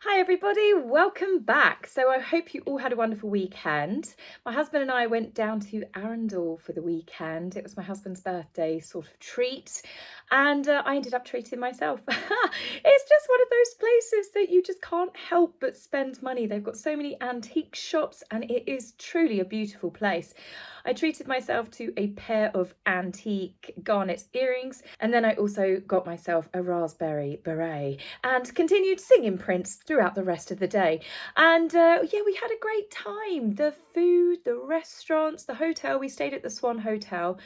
Hi everybody, welcome back. So I hope you all had a wonderful weekend. My husband and I went down to Arundel for the weekend. It was my husband's birthday sort of treat and I ended up treating myself. It's just one of those places that you just can't help but spend money. They've got so many antique shops and it is truly a beautiful place. I treated myself to a pair of antique garnet earrings and then I also got myself a raspberry beret and continued singing Prince throughout the rest of the day. And yeah, we had a great time. The food, the restaurants, the hotel. We stayed at the Swan Hotel.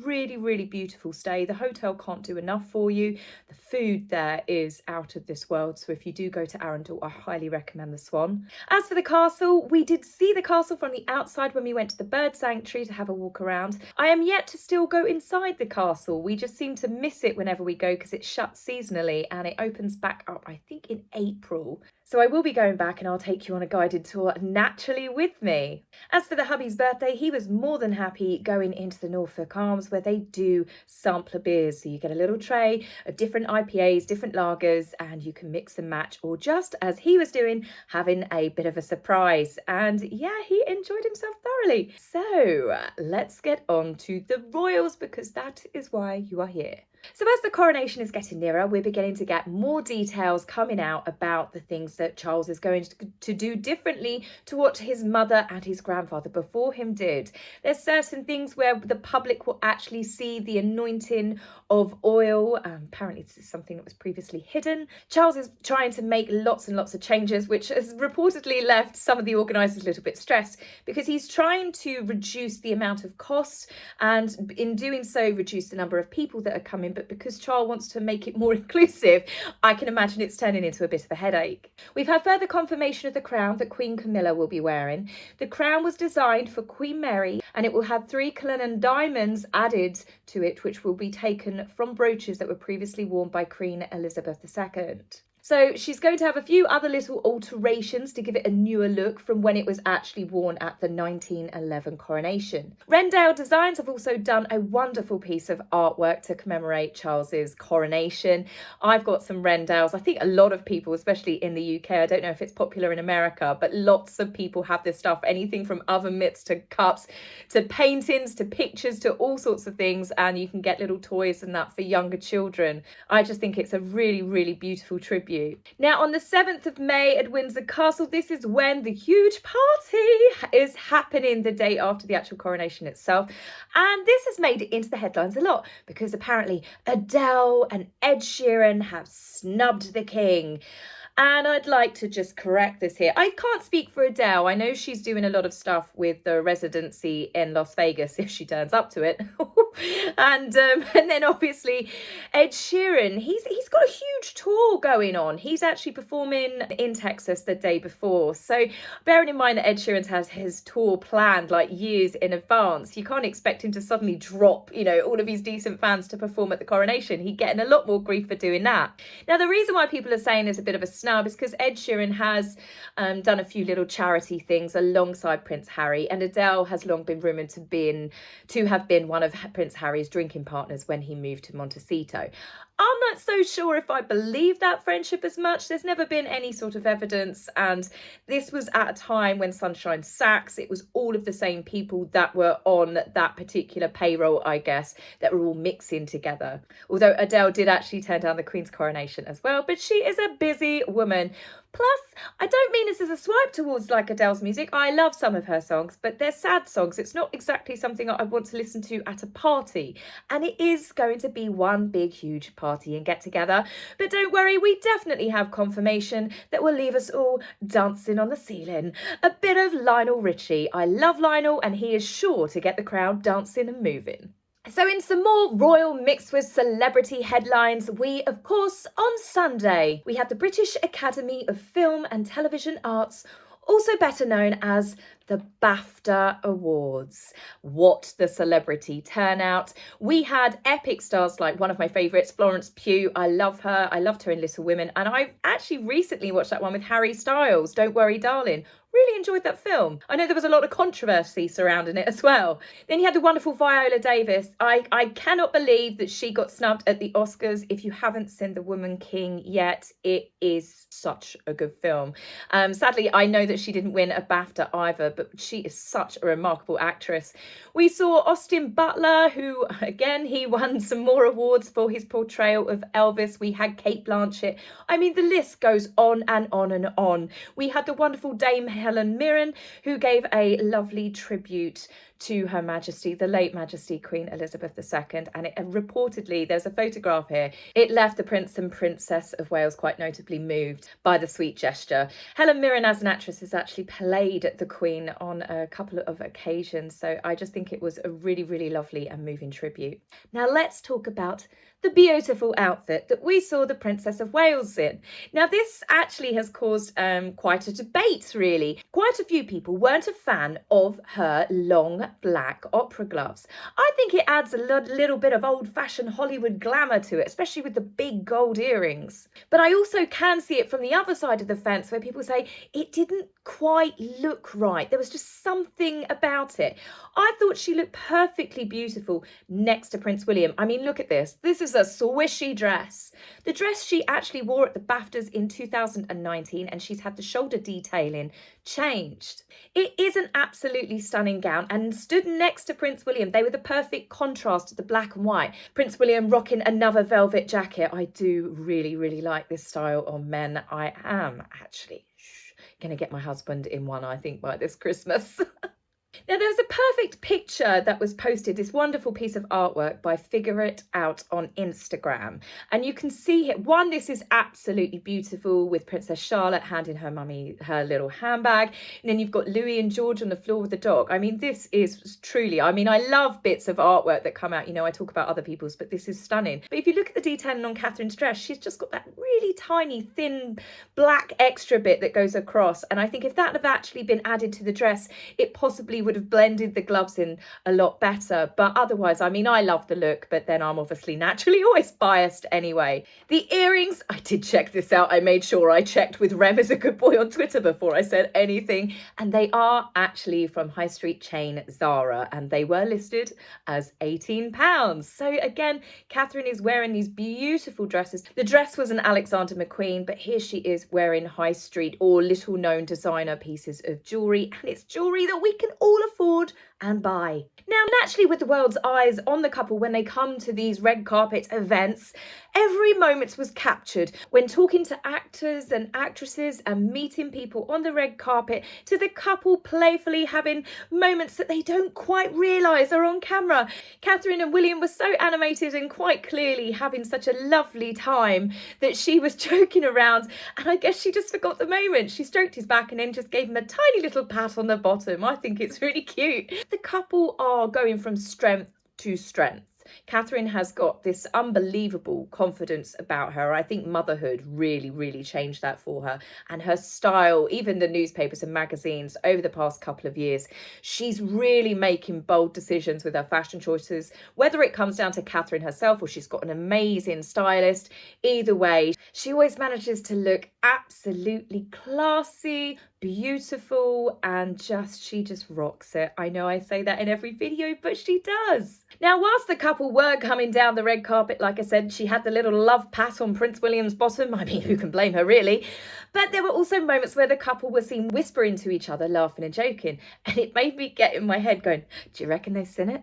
Really beautiful stay. The hotel can't do enough for you. The food there is out of this world. So if you do go to Arundel, I highly recommend the Swan. As for the castle, we did see the castle from the outside when we went to the bird sanctuary to have a walk around. I am yet to still go inside the castle. We just seem to miss it whenever we go because it shuts seasonally and it opens back up, I think, in April. So I will be going back and I'll take you on a guided tour naturally with me. As for the hubby's birthday, he was more than happy going into the Norfolk Arms where they do sampler beers. So you get a little tray of different IPAs, different lagers, and you can mix and match, or just as he was doing, having a bit of a surprise. And yeah, he enjoyed himself thoroughly. So let's get on to the royals because that is why you are here. So as the coronation is getting nearer, we're beginning to get more details coming out about the things that Charles is going to do differently to what his mother and his grandfather before him did. There's certain things where the public will actually see the anointing of oil. Apparently this is something that was previously hidden. Charles is trying to make lots and lots of changes, which has reportedly left some of the organisers a little bit stressed because he's trying to reduce the amount of costs and in doing so reduce the number of people that are coming. But because Charles wants to make it more inclusive, I can imagine it's turning into a bit of a headache. We've had further confirmation of the crown that Queen Camilla will be wearing. The crown was designed for Queen Mary and it will have 3 Cullinan diamonds added to it, which will be taken from brooches that were previously worn by Queen Elizabeth II. So she's going to have a few other little alterations to give it a newer look from when it was actually worn at the 1911 coronation. Rendale Designs have also done a wonderful piece of artwork to commemorate Charles's coronation. I've got some Rendales. I think a lot of people, especially in the UK, I don't know if it's popular in America, but lots of people have this stuff, anything from oven mitts to cups to paintings to pictures to all sorts of things, and you can get little toys and that for younger children. I just think it's a really beautiful tribute. Now on the 7th of May at Windsor Castle, this is when the huge party is happening the day after the actual coronation itself. And this has made it into the headlines a lot because apparently Adele and Ed Sheeran have snubbed the king. And I'd like to just correct this here. I can't speak for Adele. I know she's doing a lot of stuff with the residency in Las Vegas if she turns up to it. and then obviously Ed Sheeran, he's got a huge tour going on. He's actually performing in Texas the day before. So bearing in mind that Ed Sheeran has his tour planned like years in advance, you can't expect him to suddenly drop, all of his decent fans to perform at the coronation. He's getting a lot more grief for doing that. Now, the reason why people are saying there's a bit of a snub is because Ed Sheeran has done a few little charity things alongside Prince Harry, and Adele has long been rumoured to have been one of Prince Harry's drinking partners when he moved to Montecito. I'm not so sure if I believe that friendship as much. There's never been any sort of evidence, and this was at a time when Sunshine Sacks, it was all of the same people that were on that particular payroll, I guess, that were all mixing together. Although Adele did actually turn down the Queen's coronation as well, but she is a busy woman. Plus, I don't mean this as a swipe towards like Adele's music. I love some of her songs, but they're sad songs. It's not exactly something I want to listen to at a party. And it is going to be one big, huge party and get together. But don't worry, we definitely have confirmation that will leave us all dancing on the ceiling. A bit of Lionel Richie. I love Lionel and he is sure to get the crowd dancing and moving. So in some more royal mixed with celebrity headlines, we, of course, on Sunday, we had the British Academy of Film and Television Arts, also better known as the BAFTA Awards. What the celebrity turnout. We had epic stars like one of my favourites, Florence Pugh. I love her. I loved her in Little Women. And I actually recently watched that one with Harry Styles, Don't Worry Darling. Really enjoyed that film. I know there was a lot of controversy surrounding it as well. Then you had the wonderful Viola Davis. I cannot believe that she got snubbed at the Oscars. If you haven't seen The Woman King yet, it is such a good film. Sadly, I know that she didn't win a BAFTA either, but she is such a remarkable actress. We saw Austin Butler, who, again, he won some more awards for his portrayal of Elvis. We had Cate Blanchett. I mean, the list goes on and on and on. We had the wonderful Dame Helen Mirren, who gave a lovely tribute to Her Majesty, the late Majesty Queen Elizabeth II. And reportedly, there's a photograph here, it left the Prince and Princess of Wales quite notably moved by the sweet gesture. Helen Mirren as an actress has actually played the Queen on a couple of occasions. So I just think it was a really, really lovely and moving tribute. Now let's talk about the beautiful outfit that we saw the Princess of Wales in. Now this actually has caused quite a debate, really. Quite a few people weren't a fan of her long black opera gloves. I think it adds a little bit of old-fashioned Hollywood glamour to it, especially with the big gold earrings. But I also can see it from the other side of the fence where people say it didn't quite look right. There was just something about it. I thought she looked perfectly beautiful next to Prince William. I mean, look at this. This is a swishy dress. The dress she actually wore at the BAFTAs in 2019, and she's had the shoulder detailing changed. It is an absolutely stunning gown and stood next to Prince William. They were the perfect contrast to the black and white. Prince William rocking another velvet jacket. I do really, really like this style on men. I am actually going to get my husband in one, I think, by this Christmas. Now, there was a perfect picture that was posted, this wonderful piece of artwork by Figure It Out on Instagram. And you can see here, one, this is absolutely beautiful with Princess Charlotte handing her mummy her little handbag. And then you've got Louis and George on the floor with the dog. I mean, this is truly, I mean, I love bits of artwork that come out. You know, I talk about other people's, but this is stunning. But if you look at the detailing on Catherine's dress, she's just got that really tiny, thin, black extra bit that goes across. And I think if that had actually been added to the dress, it possibly would have blended the gloves in a lot better. But otherwise, I mean, I love the look, but then I'm obviously naturally always biased anyway. The earrings, I did check this out. I made sure I checked with Rem as a good boy on Twitter before I said anything. And they are actually from high street chain Zara, and they were listed as £18. So again, Catherine is wearing these beautiful dresses. The dress was an Alexander McQueen, but here she is wearing high street or little known designer pieces of jewellery, and it's jewellery that we can all afford and buy. Now, naturally, with the world's eyes on the couple when they come to these red carpet events, every moment was captured when talking to actors and actresses and meeting people on the red carpet, to the couple playfully having moments that they don't quite realise are on camera. Catherine and William were so animated and quite clearly having such a lovely time that she was joking around, and I guess she just forgot the moment. She stroked his back and then just gave him a tiny little pat on the bottom. I think it's really cute. The couple are going from strength to strength. Catherine has got this unbelievable confidence about her. I think motherhood really changed that for her, and her style, even the newspapers and magazines over the past couple of years, she's really making bold decisions with her fashion choices, whether it comes down to Catherine herself or she's got an amazing stylist. Either way, she always manages to look absolutely classy, beautiful, and she just rocks it. I know I say that in every video, but she does. Now, whilst the couple were coming down the red carpet, like I said, she had the little love pat on Prince William's bottom. I mean, who can blame her, really? But there were also moments where the couple were seen whispering to each other, laughing and joking, and it made me get in my head going, do you reckon they've seen it?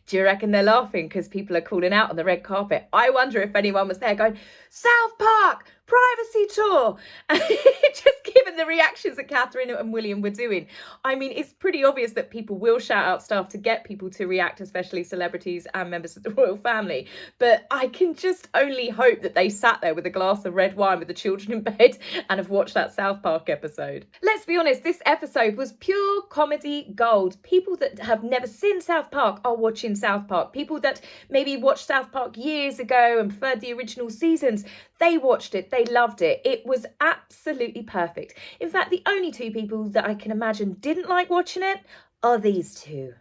Do you reckon they're laughing because people are calling out on the red carpet? I wonder if anyone was there going, South Park, privacy tour. Just given the reactions that Catherine and William were doing. I mean, it's pretty obvious that people will shout out stuff to get people to react, especially celebrities and members of the royal family. But I can just only hope that they sat there with a glass of red wine with the children in bed and have watched that South Park episode. Let's be honest, this episode was pure comedy gold. People that have never seen South Park are watching South Park. People that maybe watched South Park years ago and preferred the original seasons, they watched it, they loved it. It was absolutely perfect. In fact, the only two people that I can imagine didn't like watching it are these two.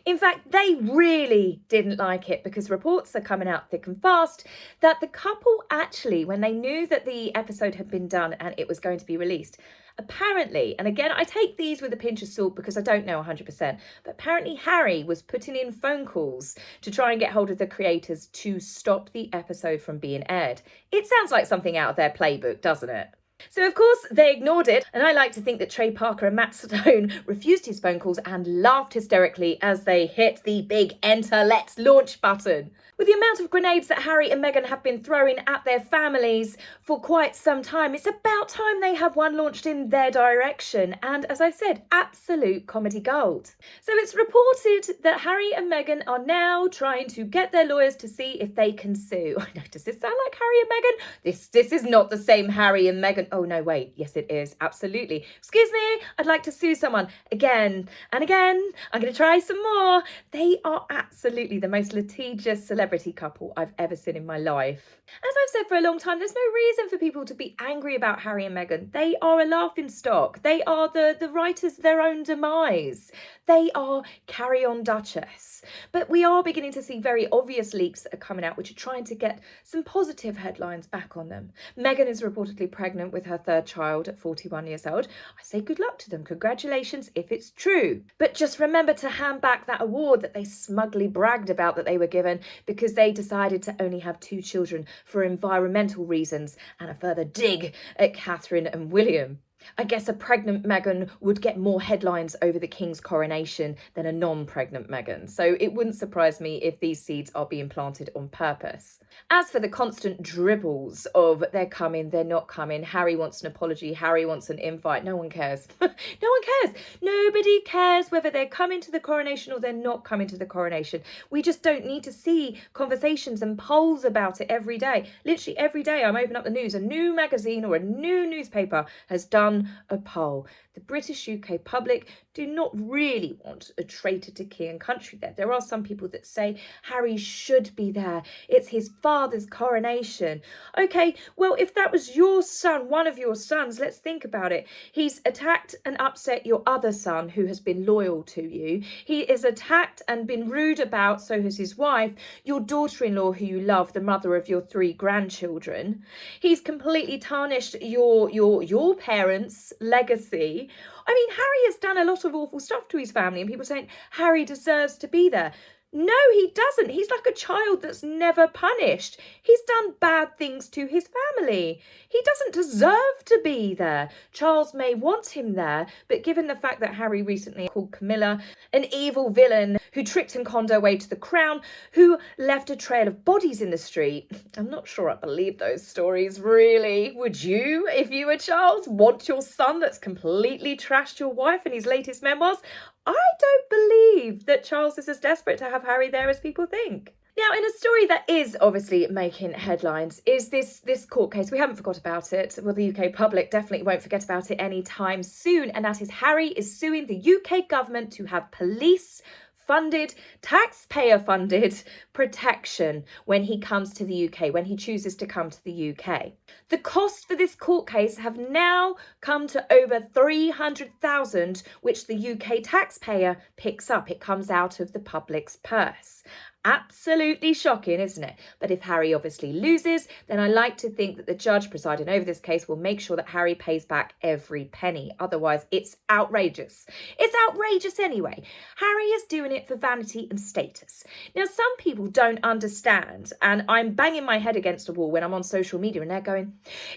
In fact, they really didn't like it because reports are coming out thick and fast that the couple actually, when they knew that the episode had been done and it was going to be released, apparently, and again, I take these with a pinch of salt because I don't know 100%, but apparently Harry was putting in phone calls to try and get hold of the creators to stop the episode from being aired. It sounds like something out of their playbook, doesn't it? So, of course, they ignored it, and I like to think that Trey Parker and Matt Stone refused his phone calls and laughed hysterically as they hit the big enter, let's launch button. With the amount of grenades that Harry and Meghan have been throwing at their families for quite some time, it's about time they have one launched in their direction, and as I said, absolute comedy gold. So it's reported that Harry and Meghan are now trying to get their lawyers to see if they can sue. I know, does this sound like Harry and Meghan? This is not the same Harry and Meghan. Oh no, wait, yes it is, absolutely. Excuse me, I'd like to sue someone. Again and again, I'm going to try some more. They are absolutely the most litigious celebrity couple I've ever seen in my life. As I've said for a long time, there's no reason for people to be angry about Harry and Meghan. They are a laughing stock. They are the writers of their own demise. They are Carry On Duchess. But we are beginning to see very obvious leaks that are coming out which are trying to get some positive headlines back on them. Meghan is reportedly pregnant with her third child at 41 years old. I say good luck to them. Congratulations if it's true. But just remember to hand back that award that they smugly bragged about that they were given because they decided to only have 2 children for environmental reasons, and a further dig at Catherine and William. I guess a pregnant Meghan would get more headlines over the King's coronation than a non-pregnant Meghan, so it wouldn't surprise me if these seeds are being planted on purpose. As for the constant dribbles of they're coming, they're not coming, Harry wants an apology, Harry wants an invite, no one cares. No one cares. Nobody cares whether they're coming to the coronation or they're not coming to the coronation. We just don't need to see conversations and polls about it every day. Literally every day I'm opening up the news, a new magazine or a new newspaper has done a poll. The British UK public do not really want a traitor to king and country there. There are some people that say Harry should be there. It's his father's coronation. Okay, well, if that was your son, one of your sons, let's think about it. He's attacked and upset your other son who has been loyal to you. He is attacked and been rude about, so has his wife, your daughter-in-law who you love, the mother of your 3 grandchildren. He's completely tarnished your parents' legacy. I mean, Harry has done a lot of awful stuff to his family, and people saying Harry deserves to be there. No, he doesn't. He's like a child that's never punished. He's done bad things to his family. He doesn't deserve to be there. Charles may want him there, but given the fact that Harry recently called Camilla an evil villain who tricked and conned her way to the crown, who left a trail of bodies in the street, I'm not sure I believe those stories, really. Would you, if you were Charles, want your son that's completely trashed your wife in his latest memoirs? I don't believe that Charles is as desperate to have Harry there as people think. Now, in a story that is obviously making headlines is this court case. We haven't forgot about it. Well, the UK public definitely won't forget about it anytime soon. And that is Harry is suing the UK government to have police-funded, taxpayer-funded protection when he comes to the UK, when he chooses to come to the UK. The cost for this court case have now come to over 300,000, which the UK taxpayer picks up. It comes out of the public's purse. Absolutely shocking, isn't it? But if Harry obviously loses, then I like to think that the judge presiding over this case will make sure that Harry pays back every penny. Otherwise, it's outrageous. It's outrageous anyway. Harry is doing it for vanity and status. Now, some people don't understand, and I'm banging my head against a wall when I'm on social media and they're going,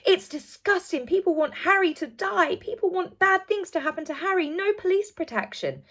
it's disgusting. People want Harry to die. People want bad things to happen to Harry. No police protection.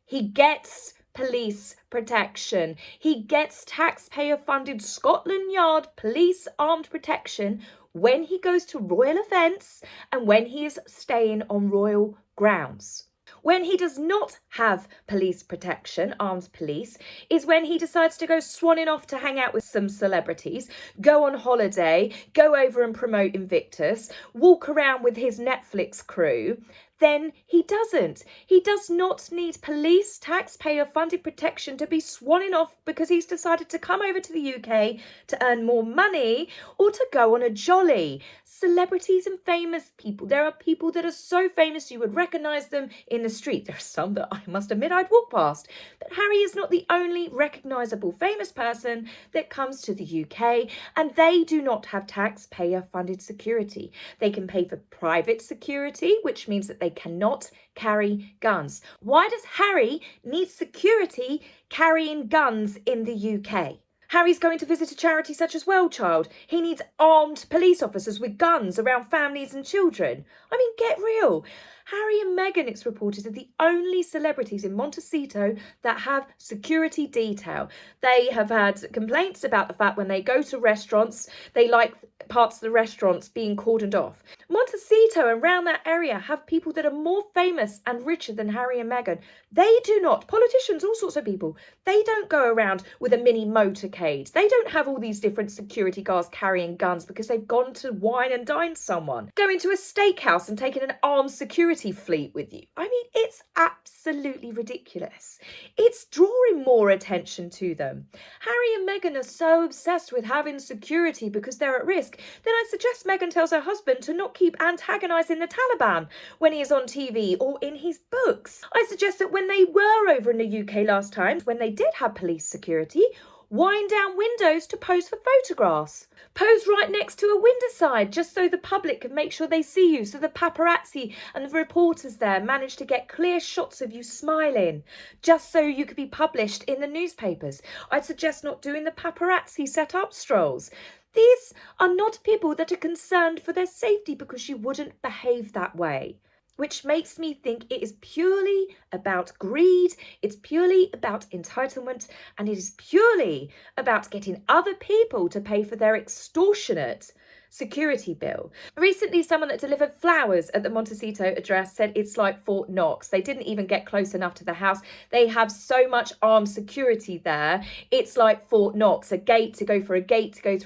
He gets police protection. He gets taxpayer-funded Scotland Yard police armed protection when he goes to royal events and when he is staying on royal grounds. When he does not have police protection, armed police, is when he decides to go swanning off to hang out with some celebrities, go on holiday, go over and promote Invictus, walk around with his Netflix crew. then he doesn't. He does not need police, taxpayer-funded protection to be swanning off because he's decided to come over to the UK to earn more money or to go on a jolly. Celebrities and famous people. There are people that are so famous you would recognise them in the street. There are some that I must admit I'd walk past. But Harry is not the only recognisable famous person that comes to the UK, and they do not have taxpayer-funded security. They can pay for private security, which means that they cannot carry guns. Why does Harry need security carrying guns in the UK? Harry's going to visit a charity such as Well Child. He needs armed police officers with guns around families and children. I mean, get real. Harry and Meghan, it's reported, are the only celebrities in Montecito that have security detail. They have had complaints about the fact when they go to restaurants, they like parts of the restaurants being cordoned off. Montecito and around that area have people that are more famous and richer than Harry and Meghan. They do not. Politicians, all sorts of people. They don't go around with a mini motorcade. They don't have all these different security guards carrying guns because they've gone to wine and dine someone. Going to a steakhouse and taking an armed security fleet with you. I mean, it's absolutely ridiculous. It's drawing more attention to them. Harry and Meghan are so obsessed with having security because they're at risk. Then I suggest Meghan tells her husband to not keep antagonising the Taliban when he is on TV or in his books. I suggest that when they were over in the UK last time, when they did have police security, wind down windows to pose for photographs. Pose right next to a window side just so the public can make sure they see you, so the paparazzi and the reporters there manage to get clear shots of you smiling, just so you could be published in the newspapers. I'd suggest not doing the paparazzi set-up strolls. These are not people that are concerned for their safety because you wouldn't behave that way. Which makes me think it is purely about greed, it's purely about entitlement, and it is purely about getting other people to pay for their extortionate security bill. Recently, someone that delivered flowers at the Montecito address said it's like Fort Knox. They didn't even get close enough to the house. They have so much armed security there. It's like Fort Knox, a gate to go through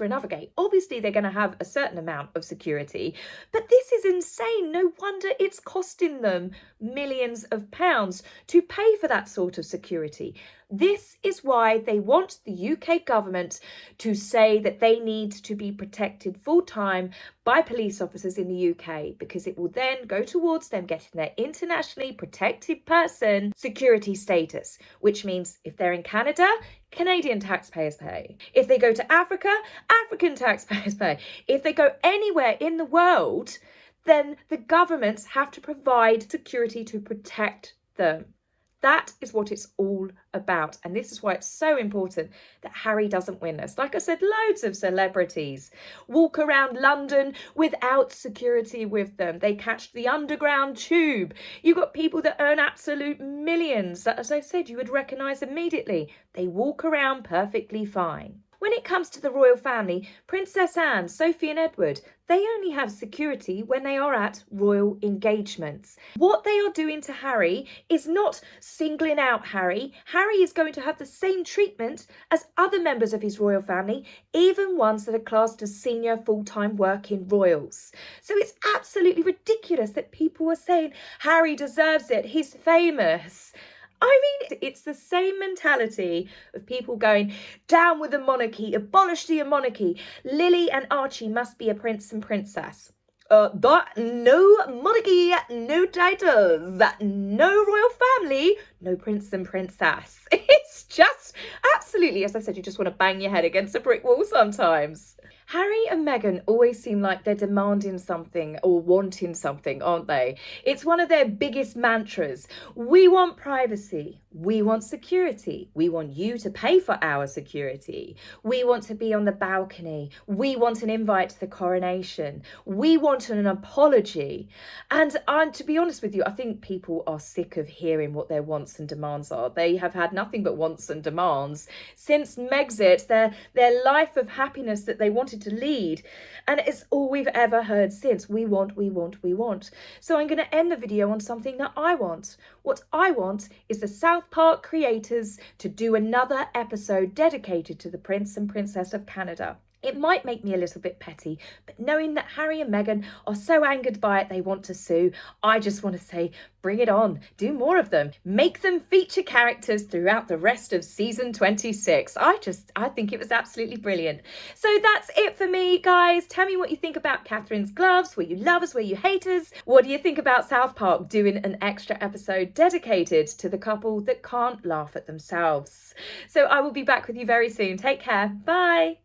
another gate. Obviously, they're going to have a certain amount of security, but this is insane. No wonder it's costing them millions of pounds to pay for that sort of security. This is why they want the UK government to say that they need to be protected full-time by police officers in the UK, because it will then go towards them getting their internationally protected person security status, which means if they're in Canada, Canadian taxpayers pay. If they go to Africa, African taxpayers pay. If they go anywhere in the world, then the governments have to provide security to protect them. That is what it's all about. And this is why it's so important that Harry doesn't win this. Like I said, loads of celebrities walk around London without security with them. They catch the underground tube. You've got people that earn absolute millions that, as I said, you would recognise immediately. They walk around perfectly fine. When it comes to the royal family, Princess Anne, Sophie and Edward, they only have security when they are at royal engagements. What they are doing to Harry is not singling out Harry. Harry is going to have the same treatment as other members of his royal family, even ones that are classed as senior full-time working royals. So it's absolutely ridiculous that people are saying Harry deserves it, he's famous. I mean, it's the same mentality of people going, down with the monarchy, abolish the monarchy. Lily and Archie must be a prince and princess. No monarchy, no titles, no royal family, no prince and princess. It's just absolutely, as I said, you just want to bang your head against a brick wall sometimes. Harry and Meghan always seem like they're demanding something or wanting something, aren't they? It's one of their biggest mantras. We want privacy. We want security. We want you to pay for our security. We want to be on the balcony. We want an invite to the coronation. We want an apology. And to be honest with you, I think people are sick of hearing what their wants and demands are. They have had nothing but wants and demands since Megxit, their life of happiness that they wanted to lead, and it's all we've ever heard since. We want, we want, we want. So I'm going to end the video on something that I want. What I want is the South Park creators to do another episode dedicated to the Prince and Princess of Canada. It might make me a little bit petty, but knowing that Harry and Meghan are so angered by it they want to sue, I just want to say, bring it on. Do more of them. Make them feature characters throughout the rest of season 26. I think it was absolutely brilliant. So that's it for me, guys. Tell me what you think about Catherine's gloves. Were you lovers? Were you haters? What do you think about South Park doing an extra episode dedicated to the couple that can't laugh at themselves? So I will be back with you very soon. Take care. Bye.